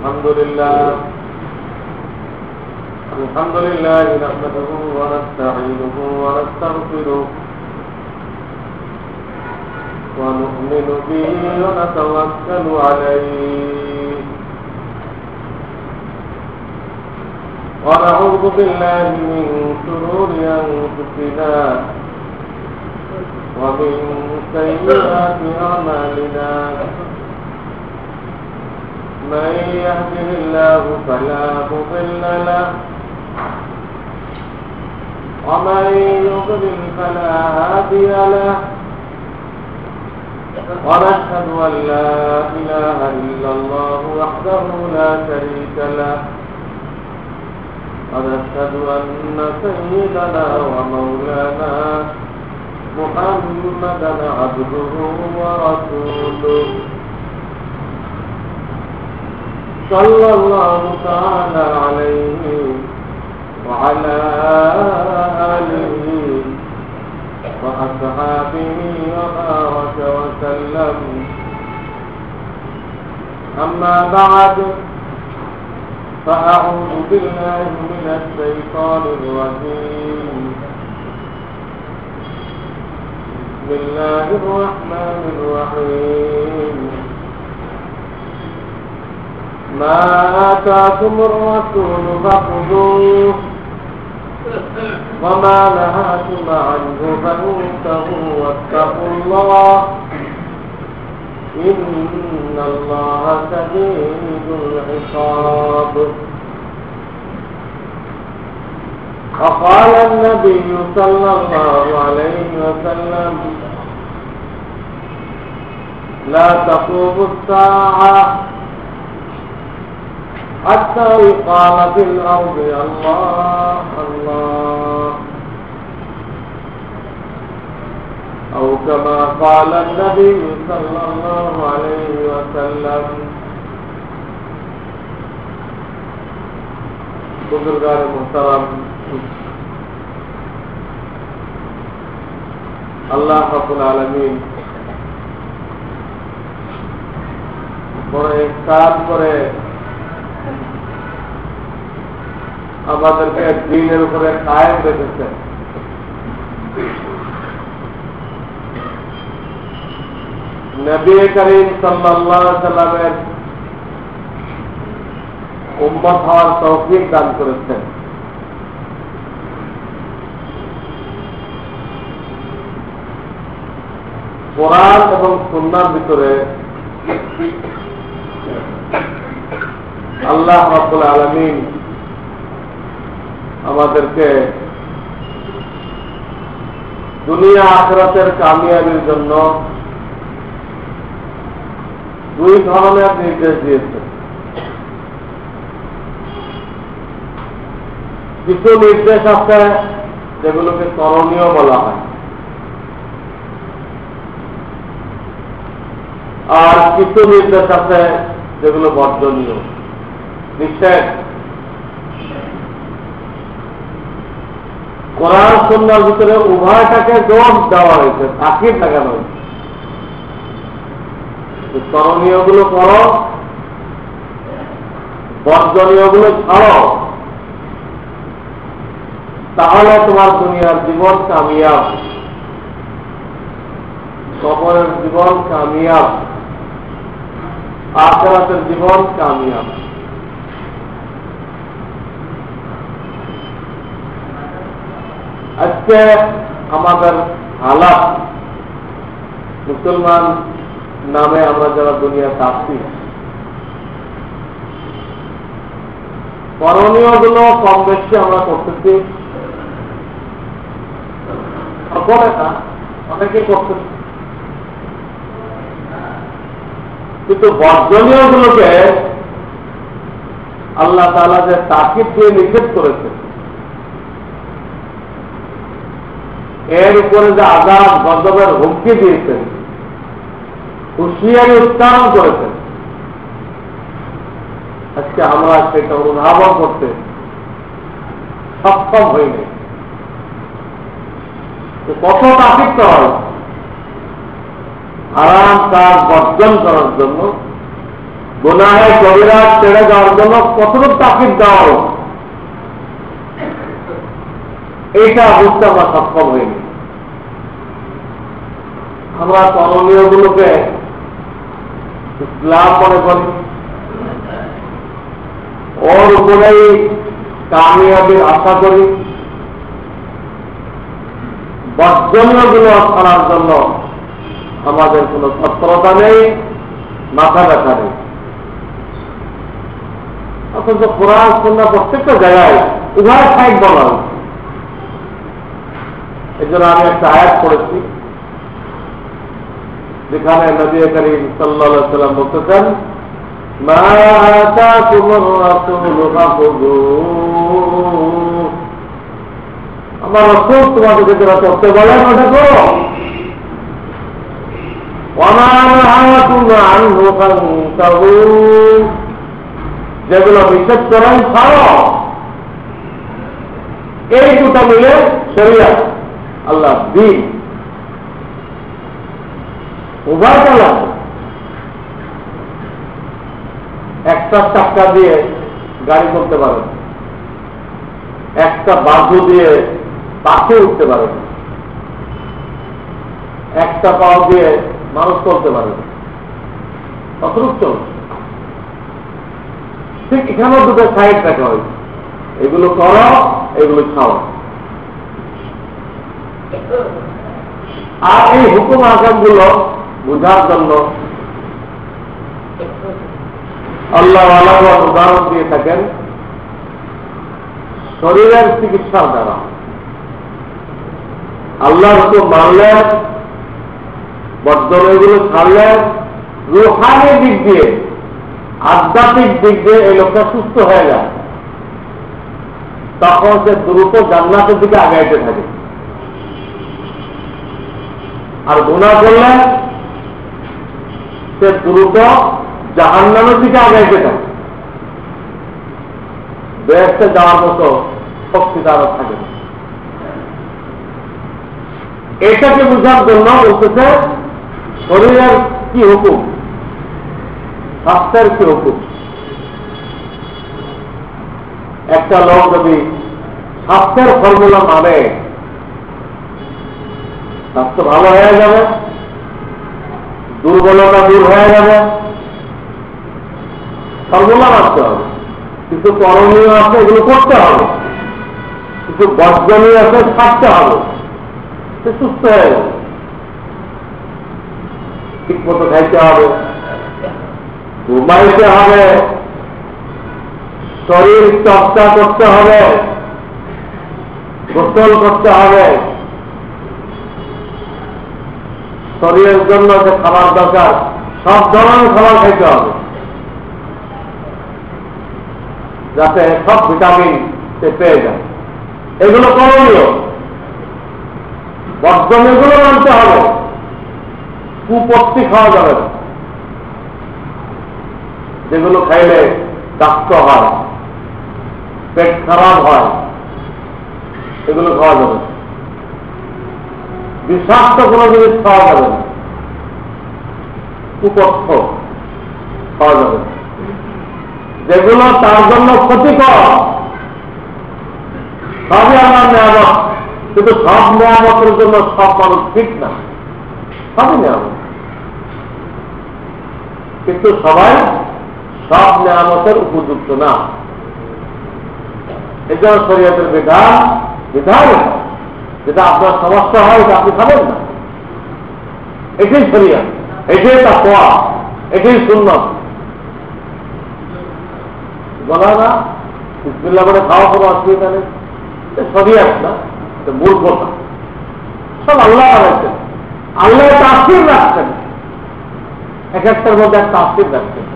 الحمد لله نحمده ونستعينه ونستغفره ونؤمن به ونتوكل عليه ونعوذ بالله من شرور أنفسنا ومن سيئات أعمالنا من يهده الله فلا مضل له ومن يضلل فلا هادي له ونشهد أن لا إله إلا الله وحده لا شريك له ونشهد أن سيدنا ومولانا محمدا عبده ورسوله صلى الله تعالى عليه وعلى آله وأصحابه وبارك وسلم أما بعد فأعوذ بالله من الشيطان الرجيم بسم الله الرحمن الرحيم ما آتاكم الرسول فخذوه وما نهاكم عنه فانتهوا واتقوا الله إن الله شديد العقاب. وقال النبي صلى الله عليه وسلم لا تقوم الساعة حتى يقال في الأرض الله الله أو كما قال النبي صلى الله عليه وسلم. बुजुर्गान मुहतरम, আল্লাহ রাব্বুল আলামিন বড় ইহসান করে আমাদেরকে দ্বীনের উপরে কায়েম রেখেছেন। নবী করিম সাল্লাল্লাহু আলাইহি ওয়াসাল্লামের উম্মত হওয়ার তৌফিক দান করেছেন। কোরআন এবং সুন্নাহর ভিতরে আল্লাহ রাব্বুল আলামিন আমাদেরকে দুনিয়া আখিরাতের কামিয়াবির জন্য দুই ধরনের নির্দেশ দিয়েছেন। কিছু নির্দেশ আছে যেগুলোকে করণীয় বলা হয়, আর কিছু নির্দেশ আছে যেগুলো বর্জনীয়, নিষেধ। কোরআন সুন্নাহর ভিতরে উভয়টাকে জোর দেওয়া হয়েছে, তাকিদ লাগানো হয়েছে। করণীয় গুলো করো, বর্জনীয় গুলো ছাড়ো, তাহলে তোমার দুনিয়ার জীবন কামিয়াব, কবরের জীবন কামিয়াব, আখিরাতের জীবন কামিয়াব। আজকে আমাদের হালাত, মুসলমান নামে আমরা যারা দুনিয়াতে আছি, করণীয় গুলো কম বেশি আমরা করতেছি, অনেকে করতেছি, কিন্তু বর্জনীয় গুলোকে আল্লাহ তাআলা যে তাকিদ দিয়ে নিষেধ করেছে, এর উপরে যে আযাব গজবের হুমকি দিয়েছেন, হুঁশিয়ারি উচ্চারণ করেছেন, আজকে আমরা সেটা অনুধাবন করতে সক্ষম হইনি। কত তাকিদ করা হয়েছে হারাম কাজ বর্জন করার জন্য, গুনাহে কবিরা ছেড়ে যাওয়ার জন্য কতটুকু তাকিদ দাও, এইটা বুঝতে আমরা সক্ষম হইনি। আমরা করণীয় গুলোকে ইসলাম মনে করি, ওর উপরেই কামিয়াবির আশা করি, বর্জনীয় গুলো ছাড়ার জন্য আমাদের কোন তৎপরতা নেই, মাথা ব্যথা নেই। অথচ কোরআন সুন্নাহ প্রত্যেকটা জায়গায় উভয় সাইড বলা হয়েছে। এই জন্য আমি একটা আয়াত পড়েছি, যেখানে নবী করিম সাল্লাল্লাহু আলাইহি ওয়াসাল্লাম বলতেছেন, মা আতাকুমুর রাসূলু ফাখুযুহু, আমার রাসূল তোমাদেরকে যেটা করতে বলেন ওটা করো, ওয়া মা নাহাকুম আনহু ফান্তাহু, যেগুলো নিষেধ করেন ছাড়ো। এই দুটা মিলে শরীয়ত, আল্লাহ দ্বীন, উভয়টা লাগবে। একটা চাক্কা দিয়ে গাড়ি করতে পারেন, একটা বাহু দিয়ে পাখি উঠতে পারেন, একটা পাও দিয়ে মানুষ চলতে পারেন, কতটুকু চলছে। ঠিক এখানেও দুটো সাইড দেখা হয়েছে, এগুলো করো, এগুলো খাও। আর এই হুকুম আকাম গুলো বোঝার জন্য আল্লাহ উদাহরণ দিয়ে থাকেন শরীরের চিকিৎসার দ্বারা। আল্লাহ হুকুম মানলেন, বর্জনগুলো ছাড়লেন, রুহানি দিক দিয়ে, আধ্যাত্মিক দিক দিয়ে এই লোকটা সুস্থ হয়ে যায়, তখন সে দ্রুত জান্নাতের দিকে আগাইতে থাকে। আর গুনাহ করলে সে দ্রুত জাহান্নামের দিকে আগাইতে থাকে, বেহেশতে যাওয়ার মতো শক্তি তার থাকে না। এটাকে বোঝার জন্য বলতেছে শরীরের কি হুকুম, স্বাস্থ্যের কি হুকুম। একটা লোক যদি স্বাস্থ্যের ফর্মুলা মানে স্বাস্থ্য ভালো হয়ে যাবে, দুর্বলতা দূর হয়ে যাবে। ফর্মুলা মানতে হবে, কিছু করণীয় আছে এগুলো করতে হবে, কিছু বর্জনীয় আছে ছাড়তে হবে, সে সুস্থ হয়ে যাবে। ঠিক মতো খাইতে হবে, ঘুমাইতে হবে, শরীর চর্চা করতে হবে, গোসল করতে হবে, শরীরের জন্য যে খাবার দরকার সব ধরনের খাবার খাইতে হবে, যাতে সব ভিটামিন সে পেয়ে যায়। এগুলো করণীয়। বর্জন এগুলো মানতে হবে, কুপত্তি খাওয়া যাবে না, যেগুলো খাইলে দাক্ত হয়, পেট খারাপ হয়, এগুলো খাওয়া যাবে না। বিষাক্ত কোনো জিনিস খাওয়া যাবে না, কুপথ্য খাওয়া যাবে না। যেগুলো তার জন্য ক্ষতিকর সবই আমার নিয়ামত, কিন্তু সব নিয়ামতের জন্য সব মানুষ ঠিক না, সবই নিয়ামত, কিন্তু সবাই সব নিয়ামতের উপযুক্ত না। এটা শরীয়তের বিধান, যেটা আপনার সমস্যা হয় এটা আপনি খাবেন না, এটাই শরীয়ত, এটাই তাকওয়া, এটাই সুন্নাত। বলা না বিসমিল্লাহ বলে খাওয়া কোনো অসুবিধা নেই, শরীয়ত না, এটা মূল কথা। সব আল্লাহ বানাইছেন, আল্লাহ তাফসীর রাখছেন, এক একটার মধ্যে এক তাফসীর রাখছেন।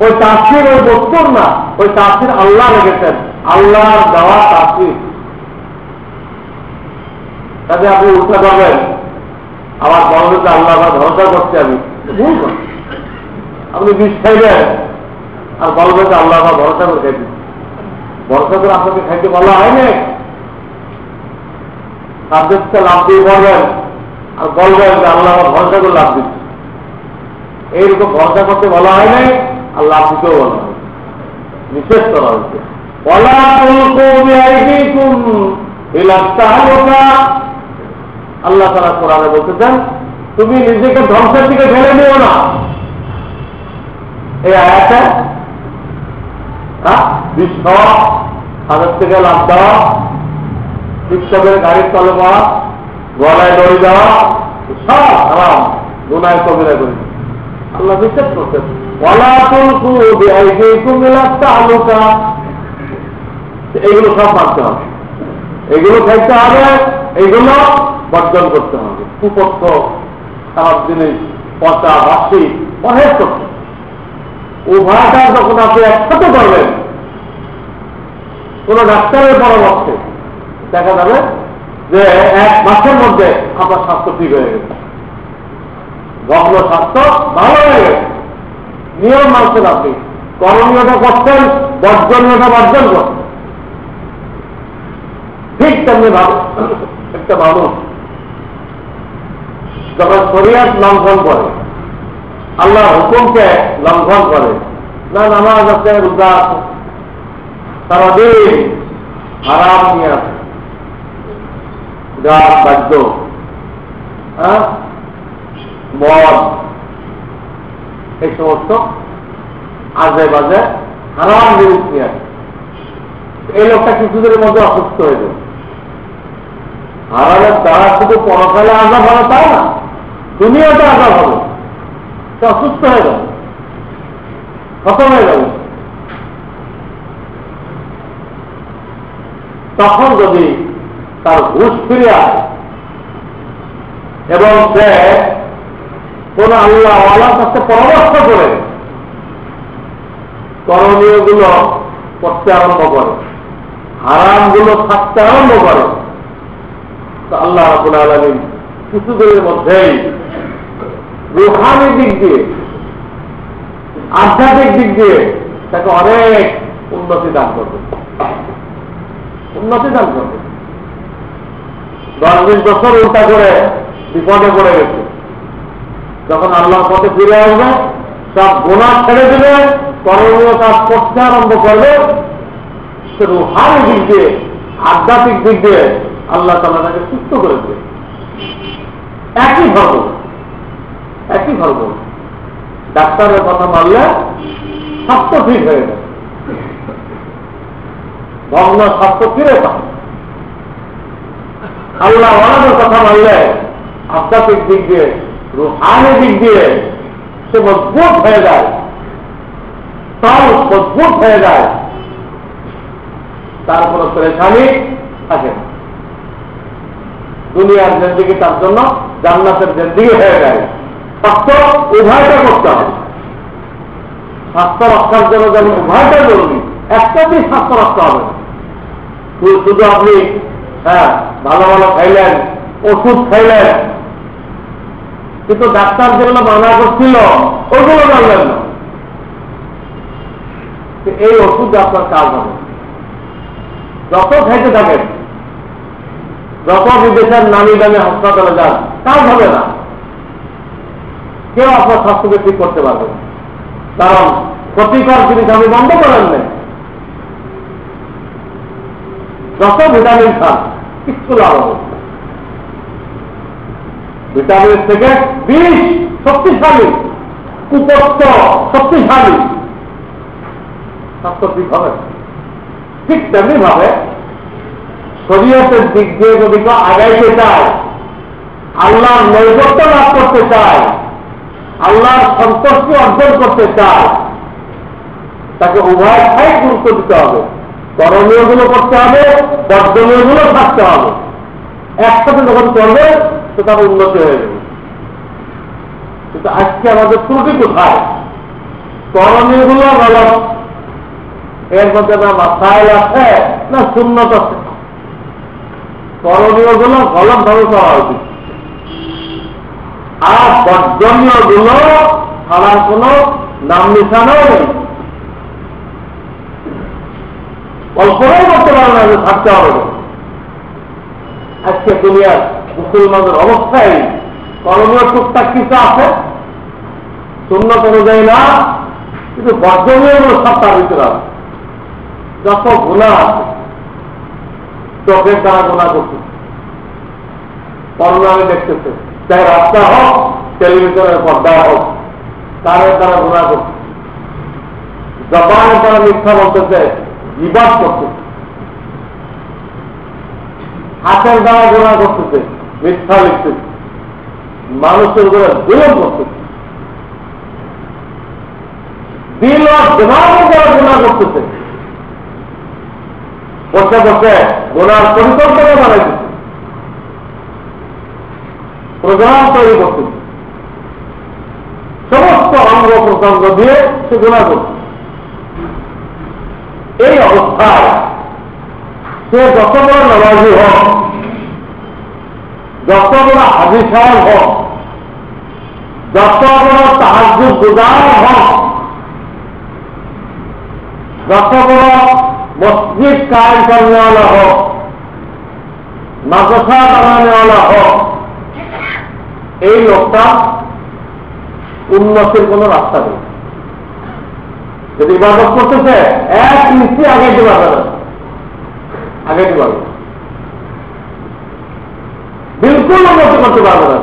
ওই তাফসীর ওই বস্তুর না, ওই তাফসীর আল্লাহ রেখেছেন, আল্লাহর দেওয়া তাফসীর। তাতে আপনি উল্টা করবেন, আমার বলবে আল্লাহ ভরসা করছি আমি, ভুল করেন। আপনি বিষ খাইবেন আর বলবেন যে আল্লাহ ভরসা করে খাইবেন, ভরসা করে আপনাকে খাইতে বলা হয়নি। সাবজেক্টটা লাভ দিয়ে বলবেন আর বলবেন যে আল্লাহ ভরসা করে লাভ দিচ্ছে, এইরকম ভরসা করতে বলা হয় নাই, আল্লাহ আপনাকেও বলা হয়েছে, নিষেধ করা হয়েছে। ওয়ালা তুলকু বিআইদিকুম ইলা তাহলুকা, আল্লাহ তাআলা কোরআনে বলতেছেন তুমি নিজেকে ধ্বংসের দিকে ঠেলে নিও না। এই আয়াতে বিশ্ব তাদের থেকে লাভ দেওয়া, শিক্ষকের গাড়ির তলে পড়া, গলায় দড়ি দেওয়া, সব হারাম, গুনাহ কবিরা করি। আল্লাহ নিষেধ করতেন ওয়ালা তুলকু বিআইদিকুম ইলা তাহলুকা, এইগুলো সব মানতে হবে, এগুলো খাইতে হবে, এইগুলো বর্জন করতে হবে। কুপথ্য খারাপ জিনিস, পচা বাসি পরহেজ করতে, উভয়টা যখন আপনি একসাথে করবেন কোন ডাক্তারের পরামর্শে, দেখা যাবে যে 1 মাসের মধ্যে আপনার স্বাস্থ্য ঠিক হয়ে গেছে, ভগ্ন স্বাস্থ্য ভালো হয়ে গেছে। নিয়ম মানছেন আপনি, করণীয়টা করছেন, বর্জনীয়টা বর্জন করছেন। ঠিক তেমনি ভাবে একটা মানুষ যখন শরীয়ত লঙ্ঘন করে, আল্লাহর হুকুমকে লঙ্ঘন করে, না নামাজ আছে, রোজা আছে, সারাদিন হারাম নিয়ে আছে, গান বাদ্য, মদ, এই সমস্ত আজে বাজে হারাম জিনিস নিয়ে আছে, এই লোকটা কিছুদিনের মধ্যে অসুস্থ হয়ে যাবে। হারামের দ্বারা শুধু পরকালে আজাব হবে তাই না, দুনিয়াতে আজাব হবে, সে অসুস্থ হয়ে যাবে, খতম হয়ে যাবে। তখন যদি তার হুঁশ ফিরে আসে এবং সে কোন আল্লাহ ওয়ালার কাছে পরামর্শ করে করণীয় গুলো করতে আরম্ভ করে, হারাম গুলো থাকতে আরম্ভ করে, তো আল্লাহ রাব্বুল আলামিন কিছুদিনের মধ্যেই রূহানি দিক দিয়ে, আধ্যাত্মিক দিক দিয়ে তাকে অনেক উন্নতি দান করবে, উন্নতি দান করবে। 10-20 বছর উল্টা করে বিপদে পড়ে গেছে, যখন আল্লাহর পথে ফিরে আসবে, সব গুনাহ ছেড়ে দিবে, করণীয় কাজ করতে আরম্ভ করবে, সে রূহানি দিক দিয়ে, আধ্যাত্মিক দিক দিয়ে আল্লাহ তাআলা তাকে সুস্থ করে দেবে। একই ধর্ম, একই ধর্ম, ডাক্তারের কথা মানলে স্বাস্থ্য ঠিক হয়ে যায়, ভগ্ন স্বাস্থ্য ফিরে পায়। আল্লাহ ওয়ালাদের কথা মানলে আধ্যাত্মিক দিক দিয়ে, রূহানি দিক দিয়ে সে মজবুত হয়ে যায়, তাও মজবুত হয়ে যায়, তার কোনো পরেশানি থাকে না। দুনিয়ার জিন্দেগি তার জন্য জান্নাতের জিন্দেগি হয়ে যায়। স্বাস্থ্য উভয়টা করতে হবে, স্বাস্থ্য রক্ষার জন্য যেমন উভয়টা জরুরি, একটাতেই স্বাস্থ্য রক্ষা হবে। শুধু আপনি ভালো ভালো খাইলেন, ওষুধ খাইলেন, কিন্তু ডাক্তার যেগুলো মানা করছিল ওগুলো জানলেন না, এই ওষুধ আপনার কাজ হবে। যত খাইতে থাকেন, যত বিদেশের নামি দামি হাসপাতালে যান, কাজ হবে না, কেউ আপনার স্বাস্থ্যকে ঠিক করতে পারবে না, কারণ ক্ষতিকর জিনিস আপনি বন্ধ করেন না। যত ভিটামিন খান কিচ্ছু লাভ হবে, ভিটামিন থেকে বিষ শক্তিশালী, কুপথ্য শক্তিশালী, স্বাস্থ্য ঠিক হবে। ঠিক তেমনি ভাবে শরীয়তের দিক দিয়ে যদি কেউ আগাইতে চায়, আল্লাহর নৈকট্য লাভ করতে চায়, আল্লাহর সন্তুষ্টি অর্জন করতে চায়, তাকে উভয় ঠাই গুরুত্ব দিতে হবে। করণীয় গুলো করতে হবে, বর্জনীয় গুলো থাকতে হবে। একসাথে যখন করবে তো তার উন্নতি হয়ে যাবে। কিন্তু আজকে আমাদের ত্রুটি কোথায়? করণীয় গুলো গলত, এর মধ্যে না মাসাইল আছে না সুন্নত আছে। করণীয় গুলো গলত ভাবে করা উচিত, আর বর্জনীয় গুলো ছাড়ার কোন নাম নিশানাও নেই। কল্পনাই করতে পারে না যে থাকতে হবে। আজকে দুনিয়ার মুসলমানদের অবস্থায় করণীয় টুকটাক কিছু আছে, সুন্নত অনুযায়ী না, কিন্তু বর্জনীয় সব তার ভিতরে আছে। যত গুণা আছে, চোখের দ্বারা গুণা করতেছে, পর্ণামে দেখতেছে, চাই রাস্তা হোক, টেলিভিশনের পর্দা হোক, তারের দ্বারা গুণা করতেছে, জবানের দ্বারা মিথ্যা বলতেছে, বিবাদ করতেছে, হাতের দ্বারা গুণা করতেছে, মিথ্যা লিখতেছে, মানুষের উপরে জুলুম করতেছে, দিল আর দিমাগের দ্বারা গুণা করতেছে, বসে বসে গোনার পরিকল্পনা বানাইতেছে, প্রোগ্রাম তৈরি করতেছে, সমস্ত অঙ্গ প্রত্যঙ্গ দিয়ে সে গুণা করছে। এই অবস্থায় সে যত বড় নামাজি হোক, যত বড় হাজির সাহেব হোক, যত বড় তাহাজ্জুদ গুজার হোক, যত বড় মসজিদ কায়েম করনেওয়ালা হোক, মাদ্রাসা বানানেওয়ালা হোক, এই লোকটা উন্নতির কোন রাস্তা নেই। যদি ইবাদত করতেছে এক ইঞ্চি আগে দিতে পারবে না, আগে দিতে পারবে, বিলকুল উন্নতি করতে পারবে না।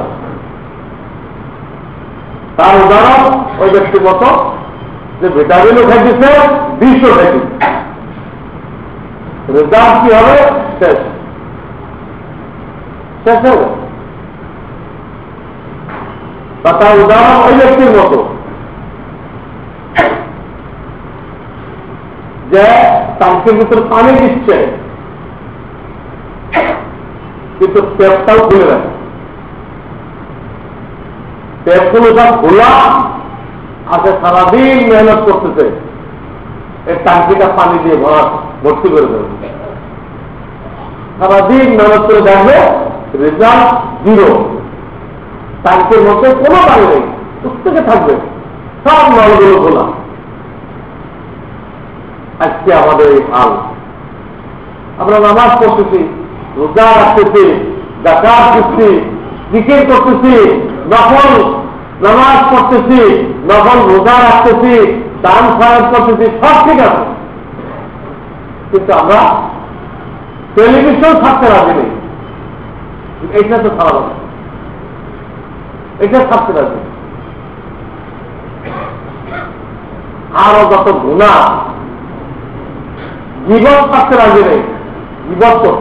তার উদাহরণ ওই ব্যক্তির মতো যে ভিটামিনও খাইতেছে, বিষও খাইতেছে, রেজাল্ট কি হবে? শেষ শেষ হবে। বা তার উদাহরণ ওই ব্যক্তির মতো যে ট্যাঙ্কের ভিতরে পানি দিচ্ছে, কিন্তু ট্যাপটাও খুলে রাখে, ট্যাপগুলো সব খোলা আছে, সারাদিন মেহনত করতেছে এই ট্যাঙ্কিটা পানি দিয়ে ভর্তি করে দেবে, সারাদিন মেহনত করে দেখবে রেজাল্ট জিরো, ট্যাঙ্কের মধ্যে কোনো পানি নেই, প্রত্যেকে থাকবে, সব নলগুলো খোলা। আজকে আমাদের এই হাল, আমরা নামাজ পড়তেছি, রোজা রাখতেছি, যাকাত দিচ্ছি, জিকির করতেছি, নফল নামাজ পড়তেছি, নফল রোজা রাখতেছি, দান খরচ করতেছি, সব ঠিক আছে, কিন্তু আমরা টেলিভিশন থাকতে রাজি নেই। এটা তো খারাপ হবে, এটা থাকতে রাজি, আরো যত গুণা, জীবন থাকতে রাজি নেই, জীবন তো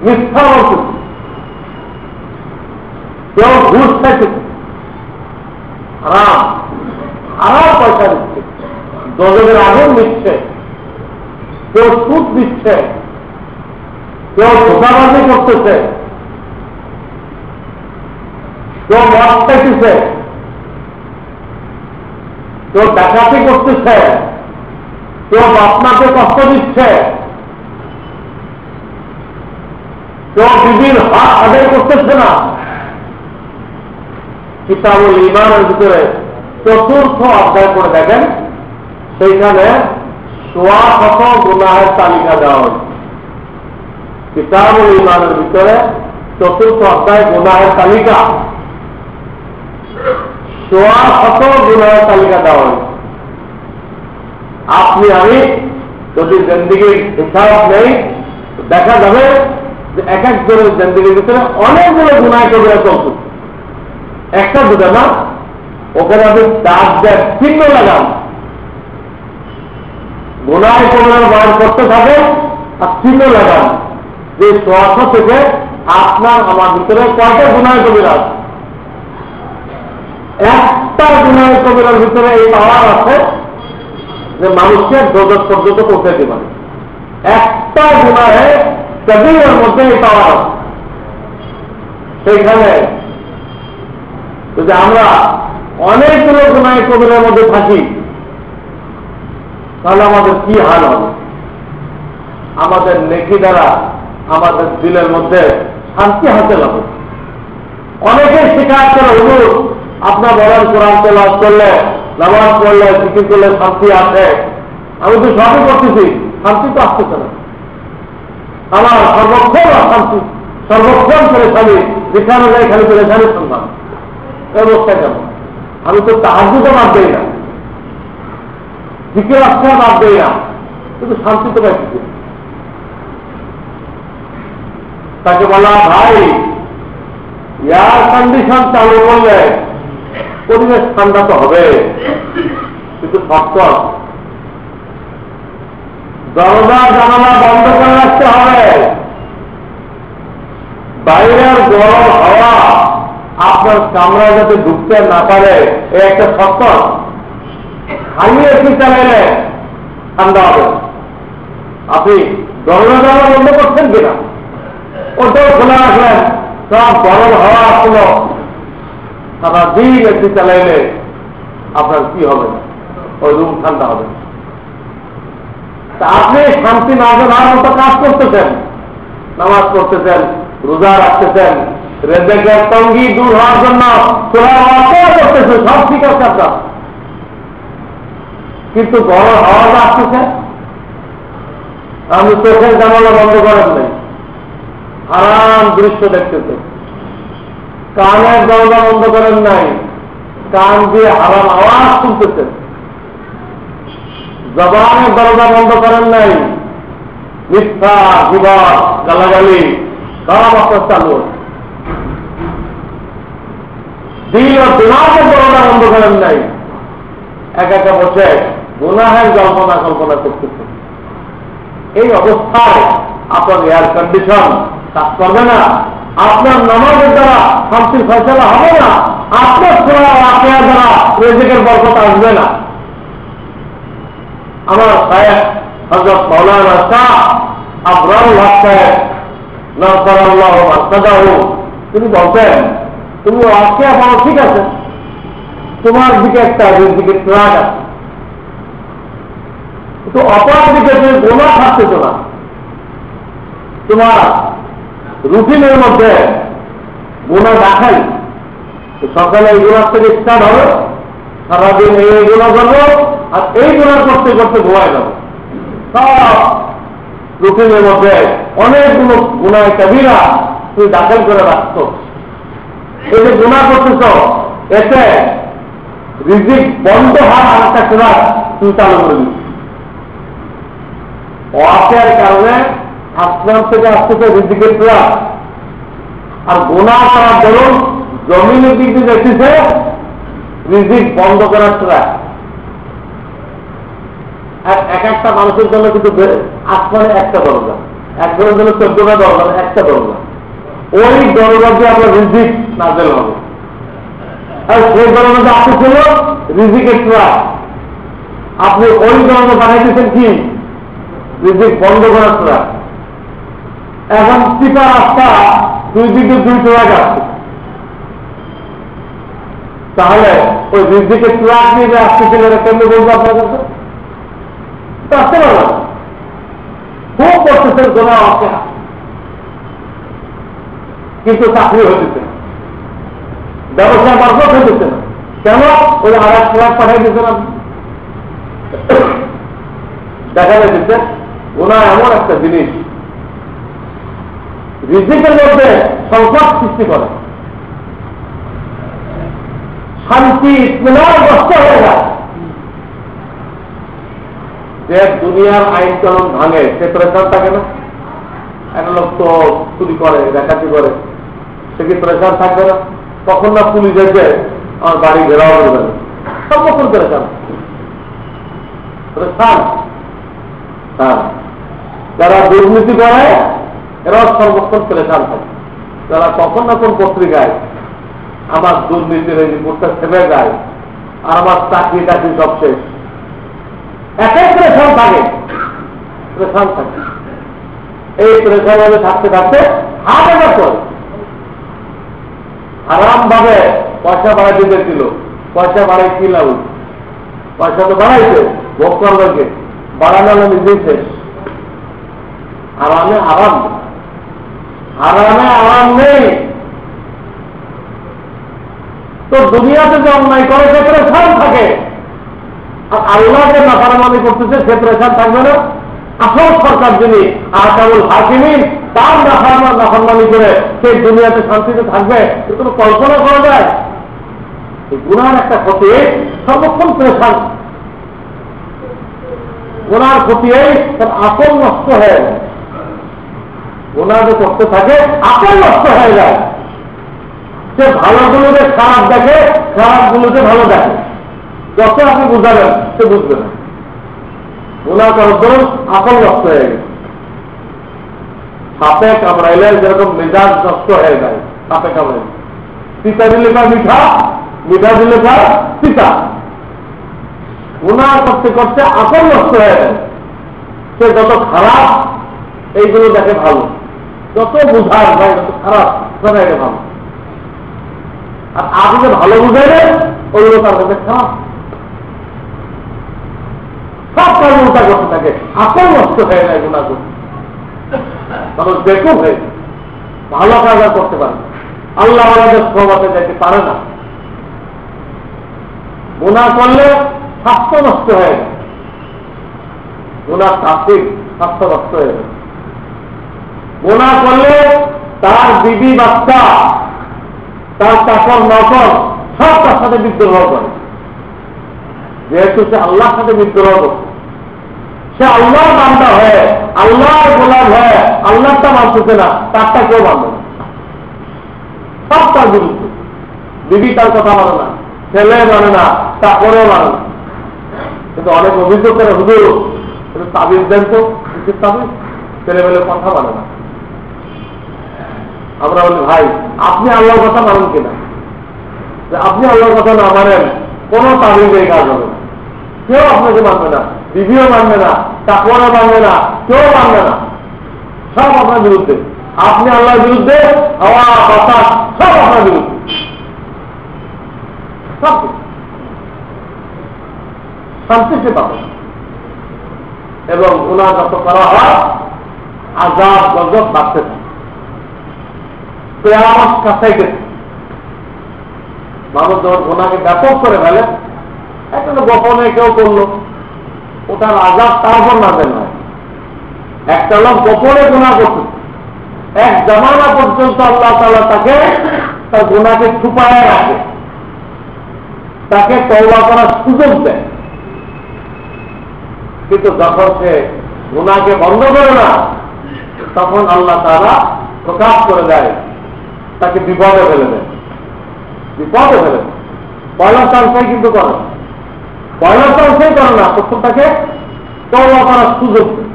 মিথ্যা বলতেছে, কেউ ঘুষ খাইতেছে, আরাম আরাম পয়সা দিচ্ছে, দলের আগুন দিচ্ছে, কেউ সুদ দিচ্ছে, কেউ ধোকাবাজি করতেছে, কেউ মদ খাইতেছে, কেউ ডাকাতি করতেছে, কেউ বাপমাকে কষ্ট দিচ্ছে, কেউ বিবির হাত আদায় করতেছে না। কিতাবুল ঈমানের ভিতরে চতুর্থ অধ্যায় করে দেখেন, সেইখানে 100 গুনাহের তালিকা দেওয়া হয়েছে। কিতাবুল ঈমানের ভিতরে চতুর্থ অধ্যায় গুনাহের তালিকা, 100 গুনাহের তালিকা দেওয়া হয়েছে। আপনি আমি যদি জিন্দেগির হিসাব নেই, দেখা যাবে যে এক একজনের জিন্দেগির ভিতরে অনেকগুলো গুনাহ কবিরা চলছে, একটা দুটো না, ওখানে আপনি দাগ দেখ চিহ্ন লাগান, গুনাহ কবিরার বয়ান করতে থাকেন আর চিহ্ন লাগান যে 100 থেকে আপনার আমার ভিতরে কয়টা গুনাহ কবিরা আছে। একটা গুনাহ কবিরার ভিতরে এই পাওয়ার আছে যে মানুষকে দোজখ পর্যন্ত পৌঁছে দিতে পারে, একটা গুনাহে কবিরের মধ্যে এই পাওয়ার আছে। সেইখানে যদি আমরা অনেকগুলো গুনাহ কবিরের মধ্যে থাকি, তাহলে আমাদের কি হাল হবে? আমাদের নেকি দ্বারা আমাদের দিলের মধ্যে শান্তি হাসিল হবে। অনেকেই শিকায়ত করে, হুজুর আপনার বলেন কোরআন তেলাওয়াত করলে, নামাজ পড়লে, জিকির করলে শান্তি আসে, আমি তো সবই করতেছি, শান্তি তো আসতেছে না, আমার সর্বক্ষণ অশান্তি, সর্বক্ষণ পেরেশানি, যেখানে যাই খালি পেরেশানি সন্ধান, অবস্থা কেমন? আমি তো তাহাজ্জুদও বাদ দেই না, জিকির আজকার বাদ দেই না, কিন্তু শান্তি তো পাইছি। তাকে বলা, ভাই এয়ার কন্ডিশন চালু করলে পরিবেশ ঠান্ডা তো হবে, কিন্তু শক্ত দরজা জানালা বন্ধ করে রাখতে হবে। বাইরের গরম হাওয়া আপনার কামরায় যাতে ঢুকতে না পারে, এই একটা শর্ত। খালি এসি চালাইলে ঠান্ডা হবে। আপনি দরজা জানালা বন্ধ করছেন কিনা, ওটাও খোলা রাখলেন, সব গরম হাওয়া আসলো, সারা দিন এসি চালাইলে আপনার কি হবে, ওই রুম ঠান্ডা হবে। তা আপনি শান্তি না জানার মতো কাজ করতেছেন, নামাজ পড়তেছেন, রোজা রাখতেছেন, রেজেকের তঙ্গি দূর হওয়ার জন্য করতেছে, সব ঠিক আছে আপনার, কিন্তু গরম হাওয়াটা আসতেছে। আপনি চোখের জানালা বন্ধ করেন নাই, হারাম দৃশ্য দেখতেছে। কানের দরজা বন্ধ করেন নাই, কান দিয়ে হারাম আওয়াজ শুনতেছে। জবানের দরজা বন্ধ করেন নাই, মিথ্যা বিবাদ গালাগালি সব আপনার চালু। দিল ও দিমাগের দরজা বন্ধ করেন নাই, একা একা বসে গুনাহের কল্পনা করতেছে। এই অবস্থায় আপনার এয়ার কন্ডিশন কাজ করবে না, আপনার নামাজের দ্বারা শান্তির ফয়সালা হবে না, আপনার ছোড়া আপনার দ্বারা রেজেকের বরকত আসবে না। আমার সাহেব হযরত মাওলানা শাহ আবরারুল হক সাহেব নাসারাল্লাহু মাসদাহু, তিনি বলতেন, তুমি ওয়াকিয়া বলো ঠিক আছে, তোমার দিকে একটা দিকে ট্রাক আছে, কিন্তু অপর দিকে তুমি গোনা থাকতেছ না। তোমার রুটিনের মধ্যে গোনা দেখাই, সকালে এই গোনার থেকে স্টার্ট হবে, সারাদিন এই গোনা করবো, আর এই গোনা করতে করতে ঘুমায় যাবো। সব রুটিনের মধ্যে অনেকগুলো গুনায় কবিরা তুমি দাখিল করে রাখছ। এই যে গুনাহ করতেছ, এতে রিজিক বন্ধ হওয়ার একটা সুরাত তুমি চালু করে দিচ্ছ। ওয়াকের কারণে আসমান থেকে আসতেছে রিজিকের সুরাত, আর গুনাহ করার দরুন জমিনের দিক দিয়ে দেখতেছে রিজিক বন্ধ করার সুরাত। এক একটা মানুষের জন্য কিন্তু আসমানে একটা দরজা, একজনের জন্য 14টা দরজা, একটা দরজা। ওই দরজা দিয়ে আপনার রিজিক নাজেল হবে, আর সেই দরজা আপনি ছিল রিজিকের ট্রাক, আপনি ওই দরজা বানাই দিয়েছেন কি রিজিক বন্ধ করার ট্রাক। এখন চিপা রাস্তা, দুই দিকে 2 ট্রাক আসছে, তাহলে ওই রিজিকের ট্রাক নিয়ে যে আসতেছিল কেমনি বলবো আপনার কাছে? আসতে পারবে না, খুব করতেছেন গোনা আছে, কিন্তু চাকরি হইতেছে, ব্যবসা বরকত হইতেছে না। কেন? ওই আর এক ট্রাক পাঠাই দিচ্ছে না। দেখা যাচ্ছে গোনা এমন একটা জিনিস রিজিকের মধ্যে সংকট সৃষ্টি করে, শান্তি ইতমিনান নষ্ট হয়ে যায়। যে দুনিয়ার আইন কানুন ভাঙে সে প্রেশার থাকে না। একটা লোক তো চুরি করে, ডাকাতি করে, সে কি প্রেশার থাকবে না? তখন না পুলিশ এসে আমার বাড়ি ঘেরাও করে দেবে, সর্বক্ষণ প্রেশার। যারা দুর্নীতি করে এরাও সর্বক্ষণ প্রেশার থাকে। যারা কখন না কোন পত্রিকায় আমার দুর্নীতির এই রিপোর্টটা ছেপে যায়, আর আমার চাকরি টাকরি সব শেষ, একাই প্রেশার থাকে, প্রেশার থাকে। এই প্রেশার থাকতে থাকতে হাত একা করে আরাম ভাবে পয়সা বাড়াইতে দিয়েছিল, পয়সা বাড়াই কি লাভ? পয়সা তো বাড়াইছে, ভোগ করবে, বাড়ানো নিজেই শেষ। আরামে আরাম, আরামে আরাম নেই। তো দুনিয়াতে যে অন্যায় করে সে প্রেশার থাকে, আর আল্লাহকে নাফরমানি করতেছে সে প্রেশার থাকবে না। আসল সরকার যিনি আহকামুল হাকিমিন, তার নাফরমানি করে সেই দুনিয়াতে শান্তিতে থাকবে, কোনো কল্পনা করা যায়? গুনার একটা ক্ষতি সর্বক্ষণ পেরেশান, গুনার ক্ষতি তার আকল নষ্ট হয়ে যায়, গুনাহ যে করতে থাকে আকল নষ্ট হয়ে যায়। সে ভালোগুলোকে খারাপ দেখে, খারাপগুলোকে ভালো দেখে, যত আপনি বুঝাবেন সে বুঝবে না। গুনাহ করার ধরুন আকল নষ্ট হয়ে গেছে। সাপে কামড়াইলে যেরকম মেজাজ নষ্ট হয়ে যায়, সাপে কামড়াইলে পিতা দিলে তার মিঠা, মিঠা দিলে তার পিতা। গুনাহ করতে করতে আকল নষ্ট হয়ে যায়। সে যত খারাপ এইগুলো দেখে ভালো, যত বুঝার ভাই যত খারাপ দেখে ভালো, আর আপনি যে ভালো বুঝাইলে ওইগুলো তার কাছে খারাপ। সব কাজ উল্টা করতে থাকে, আকল নষ্ট হয়ে যায় গুনাহ করতে। তখন বেকুব হয়ে ভালো কাজ আর করতে পারে, আল্লাহ আমাদের সহমতে যেতে পারে না। গুনাহ করলে স্বাস্থ্য নষ্ট হয়ে যায়, গুনাহ শাস্তির স্বাস্থ্য নষ্ট হয়ে যায়। গুনাহ করলে তার বিবি বাচ্চা, তার চাকর নকর সব তার সাথে বিদ্রোহ করে, যেহেতু সে আল্লাহর সাথে বিদ্রোহ করছে। সে আল্লাহর বান্দা হয়ে, আল্লাহর গোলাম হয়ে আল্লাহটা মানতেছে না, তারটা কেউ মানবে না, সব তার বিরুদ্ধে। বিবি তার কথা মানে না, ছেলে মানে না, চাকরও মানে না। কিন্তু অনেক অভিযোগ করে, হুজুর একটু তাবিজ দেন তো, কিসের তাবিজ? ছেলেবেলে কথা মানে না। আমরা বলি ভাই আপনি আল্লাহর কথা মানেন কিনা? যে আপনি আল্লাহর কথা না মানেন কোন তাবিজ এই কাজ হবে না, কেউ আপনাকে মানবে না, বিবিও মানবে না, চাকরও মানবে না, কেউ মানবে না, সব আপনার বিরুদ্ধে। আপনি আল্লাহর বিরুদ্ধে, হাওয়া বাতাস সব আপনার বিরুদ্ধে, সব শান্তি সে পাবে। এবং গুনাহ যত করা হয় আযাব গজব বাড়তে থাকে, কিয়ামত কাছে গেছে। মানুষ যখন গুনাহকে ব্যাপক করে ফেলে, একটা গোপনে কেউ করলো, ওটার আযাব তার উপর নাযিল হয়। একটা লোক গোপনে গুনাহ করছে, এক জামানা পর্যন্ত আল্লাহ তাআলা তাকে তার গুনাহকে ছুপায় রাখে, তাকে তওবা করার সুযোগ দেয়। কিন্তু যখন সে গুনাহকে বন্ধ করে না, তখন আল্লাহ তাআলা প্রকাশ করে দেয়, তাকে বিপদে ফেলে দেয়, বিপদে ফেলে দেয়। পয়লা চান্সে কিন্তু করে, পয়লা চান্সেই করে না, তখন তাকে তওবা করার সুযোগ দেয়।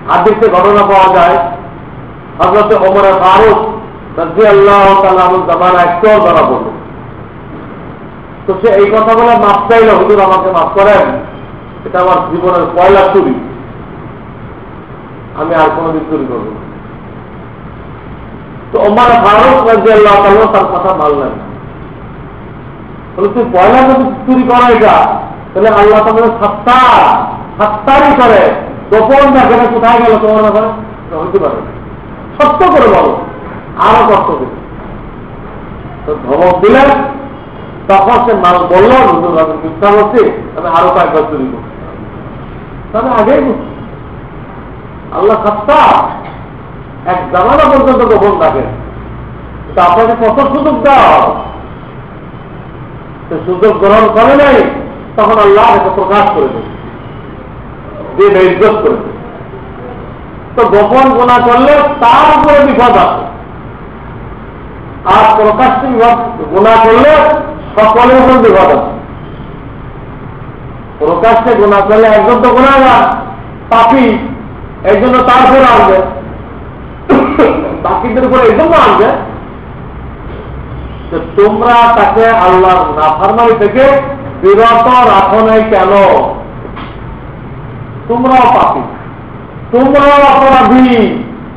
হাদিসে ঘটনা পাওয়া যায়, হযরত ওমর ফারুক রাদিয়াল্লাহু তাআলা আনহুর জামানায় চোর ধরা পড়ল। তো সে এই কথা বলে মাফ চাইল, হুজুর আমাকে মাফ করেন, এটা আমার জীবনের পয়লা চুরি, আমি আর কোনোদিন চুরি করব না। তো ওমর ফারুক রাদিয়াল্লাহু তাআলা তার কথা মানলেন না। বলে তুই পয়লা যদি চুরি করা এটা, তাহলে আল্লাহ তাআলা সাত্তারি করে, গোপন দেখে না কোথায় গেল তোমার ব্যাপারে হইতে পারে, সত্য করে বলো, আরো কষ্ট দিল। তো ধমক দিলেন, তখন সে বললো হুজুর আমি মিথ্যা বলছি, আমি আরো কয়েকবার চুরি করছি। তাহলে আগেই বুঝছি আল্লাহ সত্তা এক জামানা পর্যন্ত গোপন থাকে, তা আপনাকে কত সুযোগ দাও, সে সুযোগ গ্রহণ করে নাই, তখন আল্লাহ এটা প্রকাশ করে দেবে, দিয়ে বেইজ্জত করে দেবে। তো গোপন গুনাহ করলে তার উপরে বিপদ আছে, আর প্রকাশ্যে গুনাহ করলে সকলের উপর বিপদ আছে। প্রকাশ্যে গুনাহ করলে একজন তো গুনাহগার পাপী, এই জন্য তার উপরে আসবে, বাকিদের উপরে এই জন্য আসবে যে তোমরা তাকে আল্লাহর নাফরমানি থেকে বিরত রাখো নাই কেন? তোমরাও পাপী, তোমরাও অপরাধী,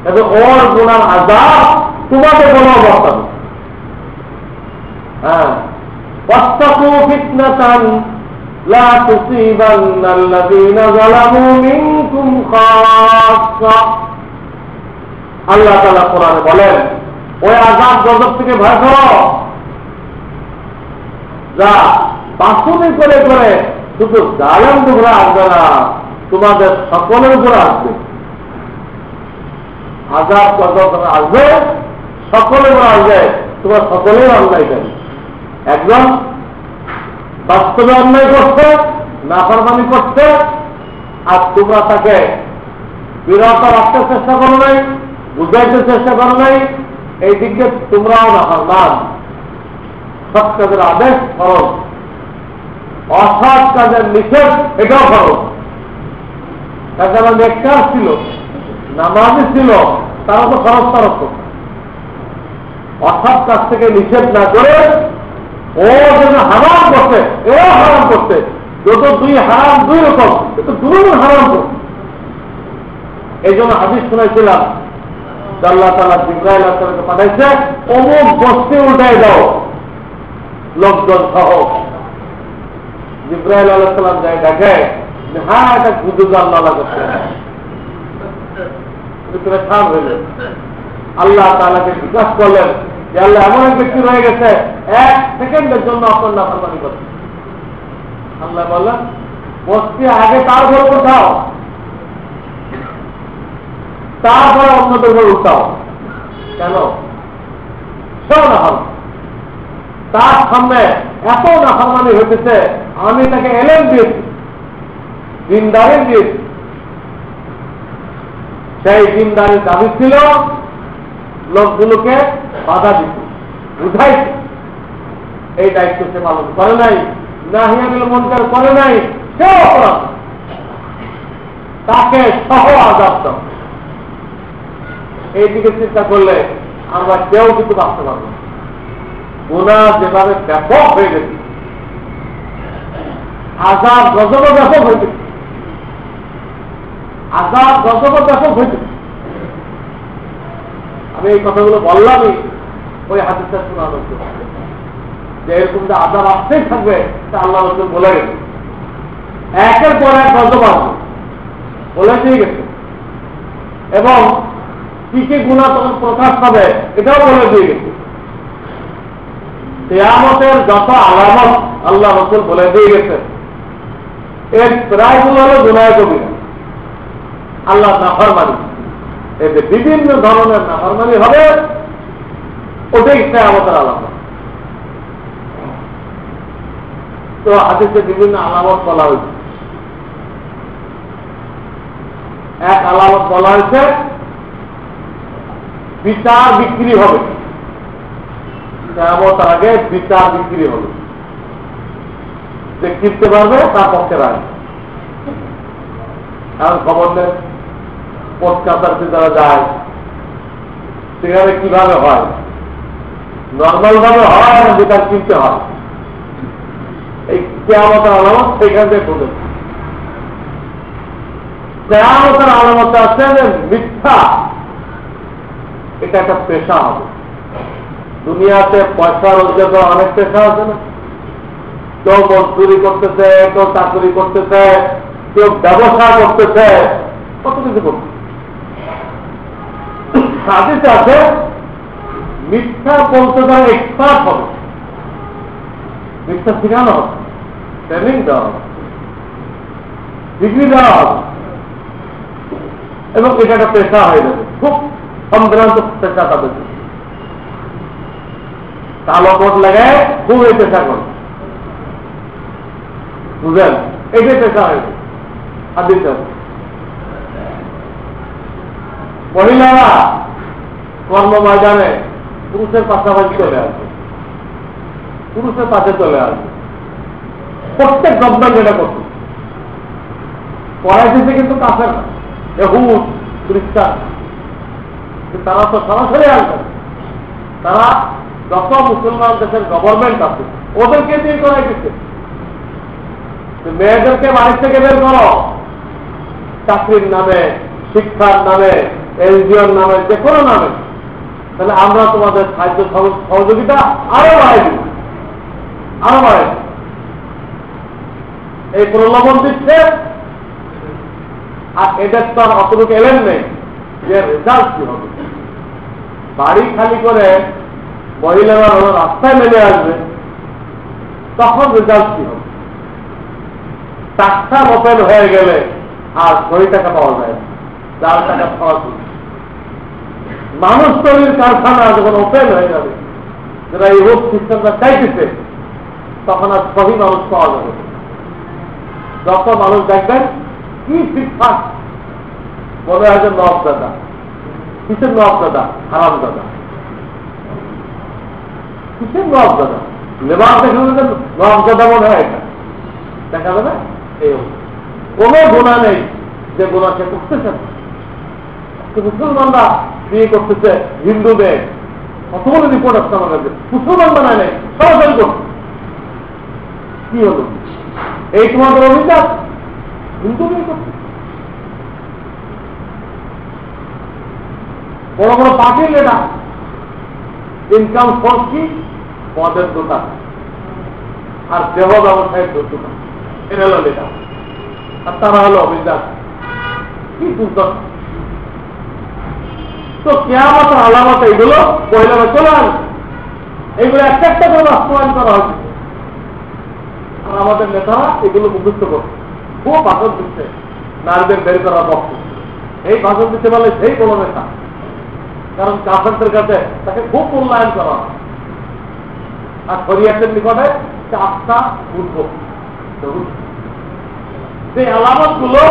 তবে ওর গুনার আযাব তোমাদের কোনো অবস্থা নেই। হ্যাঁ, ওয়াত্তাকু ফিতনাতান লা তুসিবান্নাল্লাযীনা যালামু মিনকুম খাসসা। আল্লাহ তাআলা কোরআনে বলেন, ওই আযাব গজব থেকে ভয় করো, যা বাসুনি করে করে শুধু জালেম উপরে আসবে না, তোমাদের সকলের উপরে আসবে। আযাব গজব আসবে, সকলের উপরে আসবে, তোমার সকলেই অন্যায় করে। একজন বাস্তবে অন্যায় করছে, নাফরমানি করছে, আর তোমরা তাকে বিরত রাখতে চেষ্টা করো নাই, বুঝাইতে চেষ্টা করো নাই, এই দিকে তোমরাও নাফরমান। সৎ কাজের আদেশ ফরজ, অসৎ কাজের নিষেধ এটাও ফরজ। যারা নেককার ছিল, নামাজি ছিল, তারা তো ফরজ তরফ। অসৎ কাজ থেকে নিষেধ না করে ও যেন হারাম করছে, এও হারাম করছে। যত দুই হারাম দুই রকম, কিন্তু দুই হারাম করছে। এই জন্য হাদিস শুনেছিলাম, আল্লাহ তাআলা জিবরাইল আলাইহিস সালামকে পাঠাইছে, অমুক বস্তি উল্টাই দাও লোকজন সহ। জিবরাইল আলাইহিস সালাম যাই দেখে, হ্যাঁ এটা গুজব আল্লাহ করছে, আল্লাহ তাআলাকে জিজ্ঞাসা করলেন যে আল্লাহ এমন এক ব্যক্তি রয়ে গেছে 1 সেকেন্ডের জন্য আপনার নাফরমানি করছে। আল্লাহ বললেন, বস্তি আগে তার ঘর উঠাও, তারপরে অন্যদের ঘর উঠাও। কেন? সেও নাফরমান, তার সামনে এত নাফরমানি হইতেছে, আমি তাকে এলেম দিয়েছি, দিনদারি দিয়েছি। সেই দিনদারির দাবি ছিল লোকগুলোকে বাধা দিতে, বুঝাইছে। এই দায়িত্ব সে পালন করে নাই, নাহি আনিল মুনকার করে নাই, সেও অপরাধ, তাকে সহ আযাব দাও। এইদিকে চিন্তা করলে আমরা কেউ কিন্তু বাঁচতে পারব না। গুনাহ যেভাবে ব্যাপক হয়ে গেছে, আযাব গজব ব্যাপক হয়েছে, আযাব গজব ব্যাপক হয়েছে। আমি এই কথাগুলো বললামই ওই হাদিসটা শোনানোর জন্য, যে এরকম যে আযাব আসতেই থাকবে, তা আল্লাহ রাসূল বলে গেছে। একের পর এক গজব আসবে, বলে দিয়ে গেছে। এবং কি কি গুনাহ তখন প্রকাশ পাবে, এটাও বলে দিয়ে গেছে। কিয়ামতের যত আলামত আল্লাহ রাসূল বলে দিয়ে গেছে, এর প্রায়গুলো হলো গুনাহ কবিরা, আল্লাহ নাফরমানি। এই যে বিভিন্ন ধরনের নাফরমানি হবে, ওটাই কিয়ামতের আলামত। তো হাদিসে বিভিন্ন আলামত বলা হয়েছে। এক আলামত বলা হয়েছে, বিচার বিক্রি হবে। কিয়ামতের আগে বিচার বিক্রি হবে, যে কিনতে পারবে তার পক্ষে রায়। এখন খবর নেন, কোর্ট কাছারিতে যারা যায়, সেখানে কিভাবে হয়? নর্মাল ভাবে হয় না বিচার কিনতে হয়? এই কিয়ামতের আলামত সেখান থেকে বোঝে। কিয়ামতের আলামত আছে যে মিথ্যা এটা একটা পেশা হবে। দুনিয়াতে পয়সা রোজগার করা অনেক পেশা আছে না? কেউ মজদুরি করতেছে, কেউ চাকরি করতেছে, কেউ ব্যবসা করতেছে, কত কিছু করতেছে। হাদিসে আছে মিথ্যা বলতে যারা এক্সপার্ট হবে, মিথ্যা শেখানো হবে, ট্রেনিং দেওয়া হবে, ডিগ্রি দেওয়া হবে, এবং এটা একটা পেশা হয়ে যাবে। খুব সম্ভ্রান্ত পেশা তাদের, কালো কোট লাগায় খুব এই পেশা করে, বুঝলেন? এটাই পেশা হয়ে যাবে। হাদিসে মহিলারা কর্ম ময়দানে পুরুষের পাশাপাশি চলে আসবে, পুরুষের পাশে চলে আসবে। প্রত্যেক গভর্নমেন্ট এটা করছে, পড়াইতেছে কিন্তু কাফের না, ইহুদ খ্রিস্টান, তারা তো সরাসরি আসবে। তারা যত মুসলমান দেশের গভর্নমেন্ট আছে ওদেরকে দিয়ে করাইতেছে, মেয়েদেরকে বাড়ি থেকে বের করো, চাকরির নামে, শিক্ষার নামে, এনজিওর নামে, যে কোনো নামে, তাহলে আমরা তোমাদের সাহায্য সহযোগিতা আরো বাড়াই দিব, আরো বাড়াই। এই প্রলোভন দিচ্ছে। আর এদের তো আর অতটুকু এলেন নেই যে রেজাল্ট কি হবে। বাড়ি খালি করে মহিলারা রাস্তায় নেমে আসবে, তখন রেজাল্ট কি হবে? টাকা ওপেন হয়ে গেলে আর 6 টাকা পাওয়া যায়, 4 টাকা পাওয়া যায়। মানুষ তৈরির কারখানা যখন ওপেন হয়ে যাবে, যারা ইউরোপ সিস্টেমটা চাইতেছে, তখন আর সহি মানুষ পাওয়া যাবে। যত মানুষ দেখবেন কি ঠিকঠাক মনে হয় যে নব দাদা, কিসের নব দাদা? হারাম দাদা। কিসের নব দাদা? লেবার দেখে নব দাদা মনে হয় এটা দেখা যাবে। এই কোন গুণা নেই যে গুণা সে করতেছে না। মুসলমানরা বিয়ে করতেছে হিন্দু মেয়ে, কতগুলো রিপোর্ট আসছে আমার কাছে, মুসলমান বানায় নেই, সরাসরি করছে। কি হলো? এই তোমাদের অভিযোগ হিন্দু মেয়ে করছে। বড় বড় পার্টির নেতা ইনকাম সোর্স কি? পদের দোকান আর দেহ ব্যবসায়ের দোকান, এটা হলো নেতা। আর তারা হলো অভিযোগ। কি দুর্দশা! তো কিয়ামত আলামত এইগুলো পয়লা চলে আসবে, এইগুলো একটা একটা করে বাস্তবায়ন করা হয়েছে। আর আমাদের নেতারা এগুলো মুখস্থ করছে, খুব ভাষণ দিচ্ছে নারীদের বের করার পক্ষে। এই ভাষণ দিতে পারলে সেই বড় নেতা, কারণ কাফেরদের কাছে তাকে খুব মূল্যায়ন করা হয়। আর শরিয়াতের নিকটে চাপটা উঠব। সেই আলামত গুলো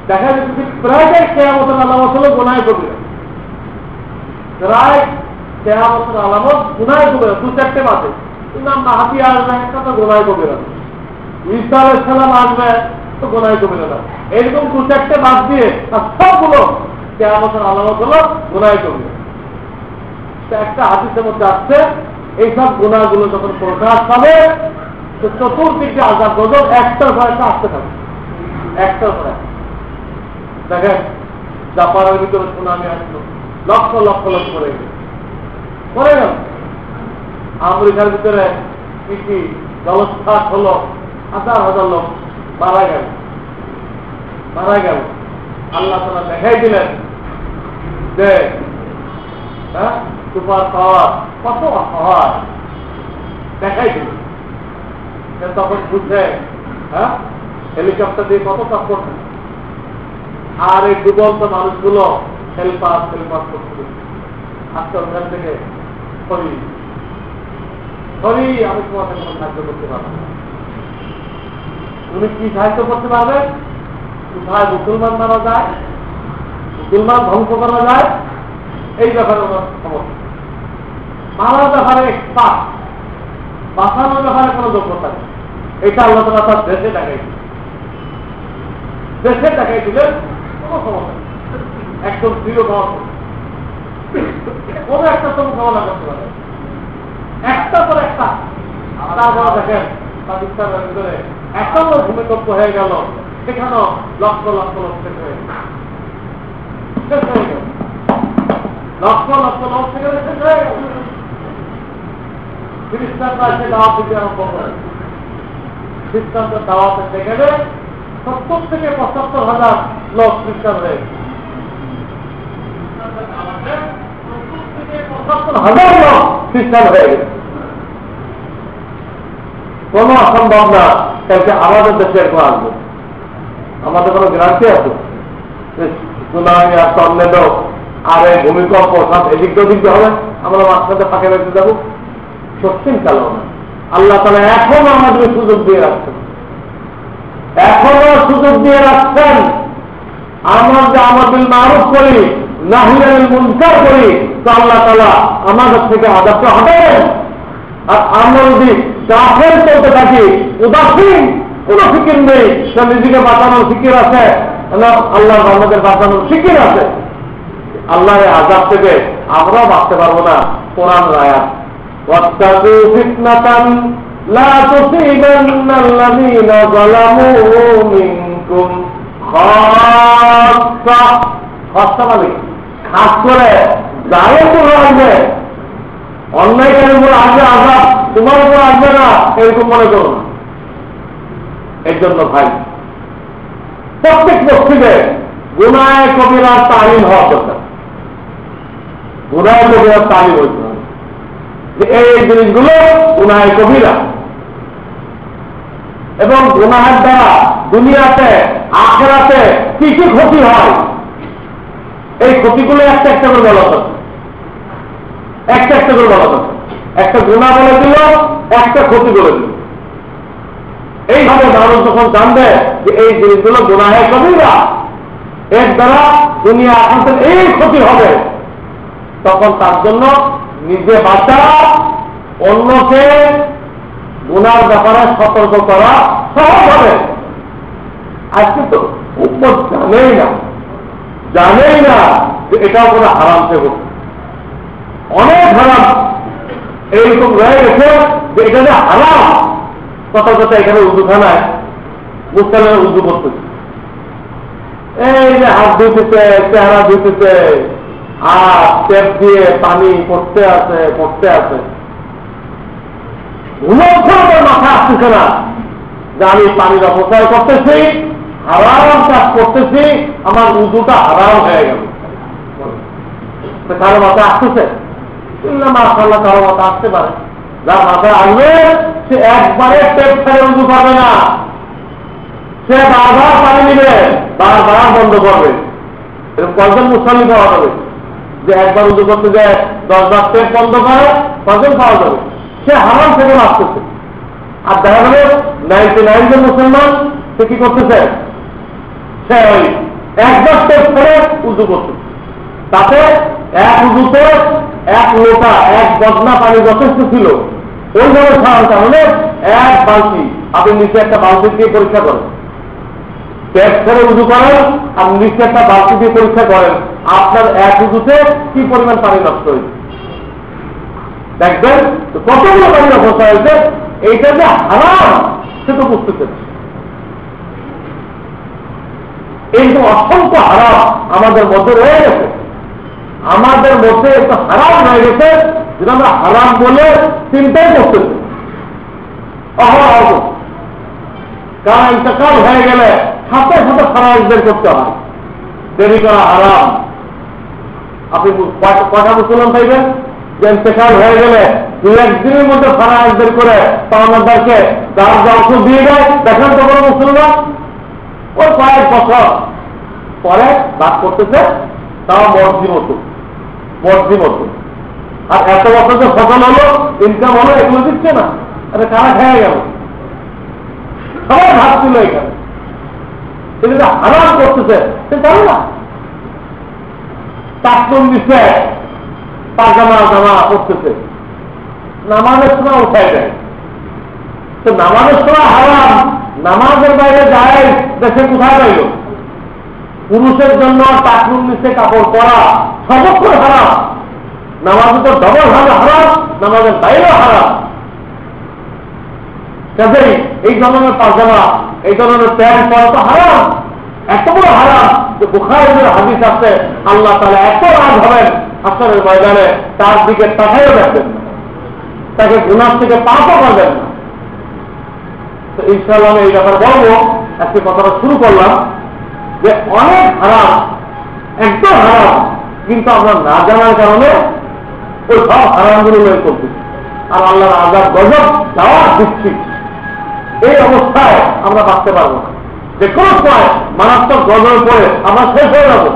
দেখা যাচ্ছে প্রায় কেয়ামতের আলামত হলো গোনায় কবিরা। প্রায় কেয়ামতের আলামত গুনায় কবিরা, দু চারটে মাসে ইমাম মাহাদি আসবে, একটা তো গোনায় কবিরা। ঈসা আলাইহিস সালাম আসবে, তো গোনায় কবিরা না। এরকম দু চারটে বাদ দিয়ে আর সবগুলো কেয়ামতের আলামত হলো গোনায় কবিরা। একটা হাদিসের মধ্যে আসছে এইসব গুনাহগুলো যখন প্রকাশ পাবে তো চতুর্দিকে আযাব গজব একটার পর একটা আসতে থাকবে, একটার পর একটা। দেখেন জাপানের ভিতরে সুনামি আসলো, লক্ষ লক্ষ লোক পড়ে গেল। আমেরিকার ভিতরে কি কি জলোচ্ছ্বাস হলো, হাজার হাজার লোক মারা গেল। আল্লাহ তাআলা দেখাই দিলেন যে সুপার পাওয়ার কত অসহায়, দেখাই দিলেন। তখন বুঝছে হেলিকপ্টার দিয়ে কত কাজ করছে। আর এই ডুবন্ত মানুষগুলো হেলপাস করছে। আজকে ওখান থেকে আমি তোমাকে কোনো সাহায্য করতে পারবো না। তুমি কি সাহায্য করতে পারবে? কোথায় মুসলমান মারা যায়, মুসলমান ধ্বংস করা যায়, এই ব্যাপারে ওনার সমস্যা। মারার ব্যাপারে এক্সপার্ট, বাঁচানোর ব্যাপারে কোনো যোগ্যতা নেই। এটা আল্লাহ তাআলা তার দেশে দেখাই দিলেন, কোনো সমস্যা নেই। একদম দৃঢ় ভাব, কোনো একটা তো মোকাবেলা করতে পারে, একটা পর একটা। তারপর দেখেন পাকিস্তানের ভিতরে একটা ভূমিকম্প হয়ে গেল, সেখানেও লক্ষ লক্ষ লোক শেষ হয়ে গেল, লক্ষ লক্ষ লোক সেখানে শেষ হয়ে গেল। খ্রিস্টানরা এসে দাওয়াত দিতে আরম্ভ করে। খ্রিস্টানদের দাওয়াতে সেখানে 70 থেকে 75,000 লোক খ্রিস্টান হয়ে গেছে। 70,000 লোক খ্রিস্টান হয়ে গেছে। কোন অসম্ভব না কালকে আমাদের দেশে এরকম আসবে। আমাদের কোনো গ্যারান্টি আছে? সুনামি আর টর্নেডো আর এই ভূমিকম্প সব এদিক ওদিক হবে, আমরা মাঝখানে ফাঁকে বেঁচে যাবো? সত্যিই কালো না। আল্লাহ তাআলা এখনো আমাদের সুযোগ দিয়ে রাখছেন, এখনো সুযোগ দিয়ে রাখছেন। আমরা যে আমাদের মারুফ করি, নাহি আনিল মুনকার করি, তো আল্লাহ তাআলা আমাদের থেকে আযাবটা হটাবেন। আর আমরা যদি কাফের চলতে থাকি, উদাসীন, কোন ফিকির নেই, সে নিজেকে বাঁচানোর ফিকির আছে, আল্লাহ আমাদের বাঁচানোর ফিকির আছে, আল্লাহর আযাব থেকে আমরাও বাঁচতে পারবো না। কোরআন আয়াত, ওয়াত্তাকু ফিতনাতান লা তুসিবান্নাল্লাযীনা যালামু মিনকুম খাসসা। খাসসা মানে খাস করে যারাই তো আসবে, অন্যায়কারীর উপর আসবে আযাব, তোমার উপর আসবে না এরকম মনে করো না। এর জন্য ভাই প্রত্যেক মসজিদে গুনাহে কবিরার তালিম হওয়া দরকার। গুনাহে কবিরার তালিম হইতে হবে যে এই জিনিসগুলো গুনাহে কবিরা, এবং গুনাহের দ্বারা দুনিয়াতে আখিরাতে কি কি ক্ষতি হয়, এই ক্ষতিগুলো একটা একটা করে বলা দরকার। একটা একটা করে বলা দরকার। একটা গুনাহ বলে দিল, একটা ক্ষতি করে দিল। যখন জানবে যে এই জিনিসগুলো গুনাহে কবিরা, এর দ্বারা দুনিয়া আখিরাতের এই ক্ষতি হবে, তখন তার জন্য নিজে বাঁচা, অন্যকে গুনার ব্যাপারে সতর্ক করা সহজ হবে। আজকে তো উপর জানেই না যে এটাও কোনো হারাম থেকে অনেক হারাম এইরকম রয়ে গেছে যে এটা যে হারাম, কথা এখানে উজুখানায় মুসলমানের উজু করতেছে, এই যে হাত ধুতেছে, চেহারা ধুতেছে, আর টেপ দিয়ে পানি পড়তে আছে মাথা আসতেছে না যে আমি পানির অপচয় করতেছি, হারাম কাজ করতেছি, আমার উজুটা হারাম হয়ে গেল। কারো মাথায় আসতেছে না? মাশাআল্লাহ কারো মাথা আসতে পারে। যার মাথায় আসবে সে একবারে টেপ ছেড়ে উজু করবে না, সে বারবার পানি নিবে, বারবার বন্ধ করবে। এরকম কয়জন মুসল্লি পাওয়া যাবে যে একবার উজু করতে যায় 10 বার টেপ বন্ধ করে? কয়জন পাওয়া যাবে? সে হারাম থেকে আসতেছে। আর দেখা যাবে 99 জন মুসলমান সে কি করতেছে, সে ওই একবার টেপ করে উজু করতেছে, তাতে এক উজুতে 1 লোটা 1 বদনা পানি যথেষ্ট ছিল। ওইভাবে ছাড়ার কারণে 1 বালতি, আপনি নিচে একটা বালতি দিয়ে পরীক্ষা করেন, পেট করে উজু করেন আর নিচে একটা বালতি দিয়ে পরীক্ষা করেন, আপনার 1 উজুতে কি পরিমাণ পানি নষ্ট হয়েছে দেখবেন। কতগুলো পানি নষ্ট হয়েছে, এইটা যে হারাম সে তো বুঝতেছে। এই যে অসংখ্য হারাম আমাদের মধ্যে রয়ে গেছে, আমাদের মধ্যে একটা হারাম হয়ে গেছে, যেটা আমরা হারাম বলে চিন্তাই করতেছি অহরহ। কারণ ইন্তেকাল হয়ে গেলে সাথে সাথে ফরজ বের করতে হয়, দেরি করা হারাম। আপনি কয়টা মুসলমান পাইবেন যে ইন্তেকাল হয়ে গেলে 2-1 দিনের মধ্যে ফরজ বের করে তাদেরকে যার অংশ দিয়ে দেয়? দেখেন তো কোনো মুসলমান ওই কয়েক বছর পরে বাদ করতেছে, তাও মর্জি মতো। আর এত বছর যে ফসল হলো, ইনকাম হলো, এগুলো দিচ্ছে না। আরে কারা খেয়ে গেল? সবাই ভাত ছিল এখানে, সেটা হারাম করতেছে সে জানে না। তাকন দিচ্ছে, পাজামা জামা করতেছে, নামাজের সময় উঠাই দেয়। তো নামাজের সময় হারাম, নামাজের বাইরে যায় দেশে কোথায় পাইল? পুরুষের জন্য টাকুন নিচে কাপড় পরা সর্বক্ষণ হারাম। নামাজে তো ডবল হারাম, নামাজের বাইরেও হারাম। কাজেই এই ধরনের পাজামা, এই ধরনের প্যান্ট পরা তো হারাম, এত বড় হারাম যে বুখারীর হাদিস আছে, আল্লাহ তাআলা এত রাগ হবেন হাসরের ময়দানে, তার দিকে তাকাইও দেখবেন না, তাকে গুনাহ থেকে পাপও করবেন না। তো ইনশাআল্লাহ আমি এই ব্যাপারে বলবো। আজকে কথাটা শুরু করলাম যে অনেক হারাম, একদম হারাম, কিন্তু আমরা না জানার কারণে ওই সব হারামগুলো লয়ে করতেছি, আর আল্লাহর আযাব গজব দাওয়াত দিচ্ছি। এই অবস্থায় আমরা বাঁচতে পারবো না, যে কোনো সময় মারাত্মক গজব পড়ে আমরা শেষ হয়ে যাবো।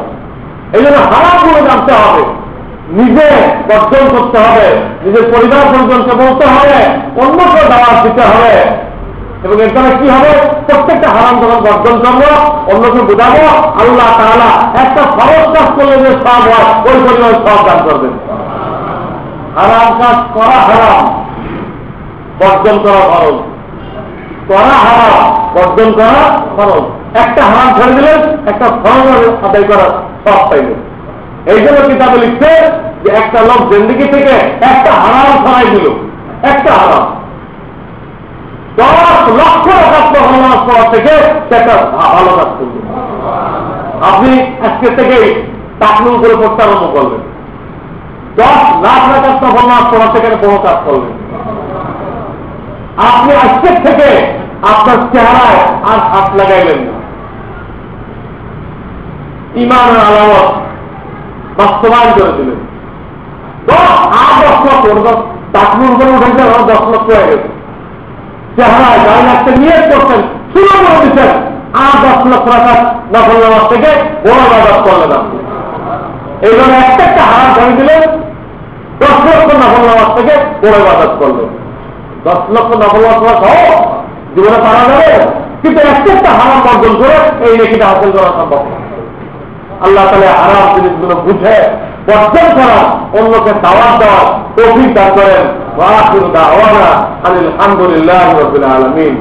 এই জন্য হারামগুলো জানতে হবে, নিজে বর্জন করতে হবে, নিজের পরিবার পরিজনকে বলতে হবে, অন্যকে দাওয়াত দিতে হবে। এবং এর দ্বারা কি হবে? প্রত্যেকটা হারাম যখন বর্জন করবো, অন্যকে বোঝাবো, আল্লাহ তাআলা একটা ফরজ কাজ করলে যে সব হয় ওই পরিমাণ সব দান করবেন। হারাম কাজ করা হারাম, বর্জন করা ফরজ। করা হারাম, বর্জন করা ফরজ। একটা হারাম ছেড়ে দিলেন, একটা ফরজ আদায় করার সব পাইলেন। এই জন্য কিতাবে লিখছে যে একটা লোক জিন্দেগি থেকে একটা হারাম ছড়াই দিল, একটা হারাম 10 লক্ষ টাকা নামাজ পড়া থেকে সেটা ভালো কাজ করবে। আপনি আজকে থেকেই তাকলুল করে পড়তে আরম্ভ করলেন, 10 লাখ টাকা নামাজ পড়া থেকে বড় কাজ করলেন। আপনি আজকের থেকে আপনার চেহারায় আর হাত লাগাইলেন না, ইমানের আলামত বাস্তবায়ন করে দিলেন। 10 লক্ষ তাকলুল করে উঠেছে, 10 লক্ষ হয়ে গেছে। চেহারায় গায়ে লাগতে নিয়ে করতেন, শুরু করে দিচ্ছেন, আর 10 লক্ষ টাকা নফল নামাজ থেকে বড় ইবাদত করলেন আপনি। এই জন্য একটা হারাম ধরে দিলেন, 10 লক্ষ নফল নামাজ থেকে বড় ইবাদত করলেন। 10 লক্ষ নফল নামাজ সহ জীবনে পারা যাবে? কিন্তু একটা হারাম বর্জন করে এই নেকিটা হাসিল করা সম্ভব না। আল্লাহ তাআলা হারাম জিনিসগুলো বুঝে বর্জন করা, অন্যকে দাওয়াত দেওয়ার তৌফিক দান করেন। ওয়া আখিরু দাওয়ানা আলহামদুলিল্লাহি রাব্বিল আলামিন।